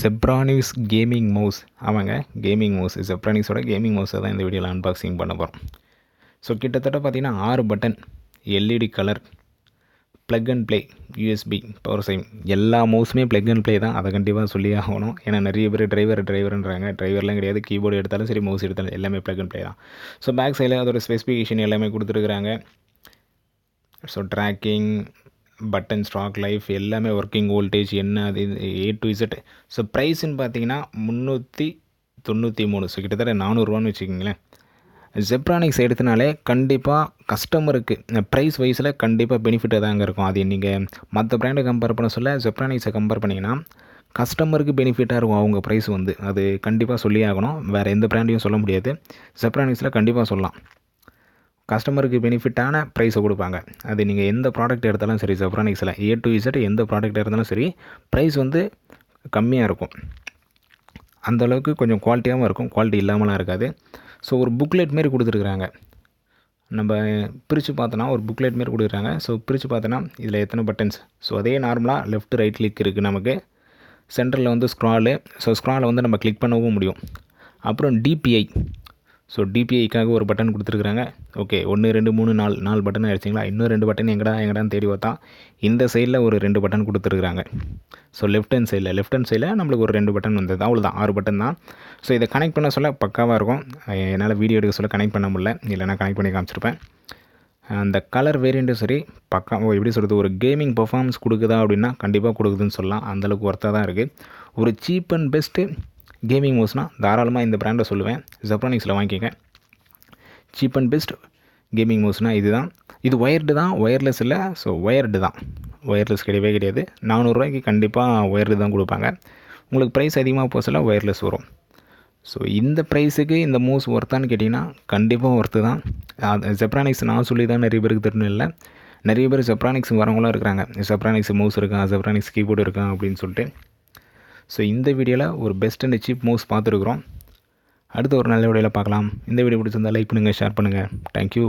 Zebronics gaming mouse. ஆமாங்க, gaming mouse. Zebronicsோட gaming மவுஸை தான் இந்த வீடியோவில் அன்பாக்சிங் பண்ண போகிறோம். ஸோ கிட்டத்தட்ட பார்த்தீங்கன்னா 6 button, LED colour, plug and play, USB, power saving, எல்லா மவுஸுமே ப்ளக் அண்ட் ப்ளே தான். அதை கண்டிப்பாக சொல்லி ஆகணும். ஏன்னா நிறைய பேர் டிரைவர்ன்றாங்க. டிரைவர்லாம் கிடையாது. கீபோர்டு எடுத்தாலும் சரி, மவுஸ் எடுத்தாலும் எல்லாமே ப்ளக் அண்ட் ப்ளே தான். ஸோ பேக் சைடில் அதோட ஸ்பெசிஃபிகேஷன் எல்லாமே கொடுத்துருக்குறாங்க. So tracking, button, stock life, எல்லாமே ஒர்க்கிங் வோல்டேஜ் என்ன, அது A to Z. ஸோ ப்ரைஸ்ன்னு பார்த்தீங்கன்னா 393. ஸோ கிட்டத்தட்ட 400ரூவான்னு வச்சுக்கிங்களேன். Zebronics எடுத்தனாலே கண்டிப்பாக கஸ்டமருக்கு ப்ரைஸ் வைஸில் கண்டிப்பாக பெனிஃபிட்டாக தாங்க இருக்கும். அது நீங்கள் மற்ற பிராண்டை கம்பேர் பண்ண சொல்ல Zebronicsை கம்பேர் பண்ணிங்கன்னா கஸ்டமருக்கு பெனிஃபிட்டாக இருக்கும். அவங்க ப்ரைஸ் வந்து அது கண்டிப்பாக சொல்லி ஆகணும். வேறு எந்த பிராண்டையும் சொல்ல முடியாது. Zebronicsல கண்டிப்பாக சொல்லலாம். கஸ்டமருக்கு பெனிஃபிட்டான ப்ரைஸை கொடுப்பாங்க. அது நீங்கள் எந்த ப்ராடக்ட் எடுத்தாலும் சரி, Zebronicsல A to Z எந்த ப்ராடக்ட் எடுத்தாலும் சரி, ப்ரைஸ் வந்து கம்மியாக இருக்கும். அந்தளவுக்கு கொஞ்சம் குவாலிட்டியாகவும் இருக்கும். குவாலிட்டி இல்லாமலாம் இருக்காது. ஸோ ஒரு புக்லெட் மாரி கொடுத்துருக்குறாங்க. நம்ம பிரித்து பார்த்தோன்னா ஒரு புக்லெட் மாரி கொடுக்குறாங்க. ஸோ பிரித்து பார்த்தோன்னா இதில் எத்தனை பட்டன்ஸ். ஸோ அதே நார்மலாக லெஃப்ட் ரைட் கிளிக் இருக்குது நமக்கு. சென்டரில் வந்து ஸ்க்ராலு. ஸோ ஸ்க்ராலை வந்து நம்ம கிளிக் பண்ணவும் முடியும். அப்புறம் டிபிஐ. ஸோ டிபிஐக்காக ஒரு பட்டன் கொடுத்துருக்குறாங்க. ஓகே, 1 2 3 4 பட்டன் ஆகிடுச்சிங்களா. இன்னும் 2 பட்டன் எங்கடான்னு தேடி பார்த்தா இந்த சைடில் ஒரு 2 பட்டன் கொடுத்துருக்குறாங்க. ஸோ லெஃப்ட் ஹேண்ட் சைடில் நம்மளுக்கு ஒரு 2 பட்டன் வந்தது. அவ்வளோதான், 6 பட்டன் தான். ஸோ இதை கனெக்ட் பண்ண சொல்ல பக்காவாக இருக்கும். என்னால் வீடியோ எடுக்க சொல்ல கனெக்ட் பண்ண முடியல, இல்லைனா கனெக்ட் பண்ணி காமிச்சிருப்பேன். அந்த கலர் வேரியண்ட்டும் சரி பக்கா. எப்படி சொல்கிறது, ஒரு கேமிங் பர்ஃபார்மன்ஸ் கொடுக்குதா அப்படின்னா கண்டிப்பாக கொடுக்குதுன்னு சொல்லலாம். அந்தளவுக்கு ஒர்த்தாக தான் இருக்குது. ஒரு சீப் அண்ட் பெஸ்ட்டு கேமிங் மவுஸ்னால் தாராளமாக இந்த பிராண்டை சொல்லுவேன். Zebronicsல வாங்கிக்கோங்க. சீப் அண்ட் பெஸ்ட் கேமிங் மவுஸ்னால் இதுதான். இது ஒயர்டு தான், ஒயர்லெஸ் இல்லை. ஸோ ஒயர்டு தான், ஒயர்லெஸ் கிடையவே கிடையாது. 400ரூவாய்க்கு கண்டிப்பாக ஒயர்டு தான் கொடுப்பாங்க. உங்களுக்கு ப்ரைஸ் அதிகமாக போக சொல்ல ஒயர்லெஸ் வரும். ஸோ இந்த ப்ரைஸுக்கு இந்த மவுஸ் ஒர்த்தான்னு கேட்டிங்கன்னா கண்டிப்பாக ஒர்த்து தான். Zebronics நான் சொல்லி தான் நிறைய பேருக்கு தெரியணும் இல்லை, நிறைய பேர் Zebronics வரவங்களாம் இருக்கிறாங்க. Zebronics மவுஸ் இருக்கான், Zebronics கீபோர்டு இருக்கான் அப்படின்னு சொல்லிட்டு. ஸோ இந்த வீடியோவில் ஒரு பெஸ்ட் அண்ட் சீப் மவுஸ் பார்த்துருக்குறோம். அடுத்த ஒரு நல்ல வீடியோவில் பார்க்கலாம். இந்த வீடியோ பிடிச்சிருந்தால் லைக் பண்ணுங்கள், ஷேர் பண்ணுங்கள். தேங்க்யூ.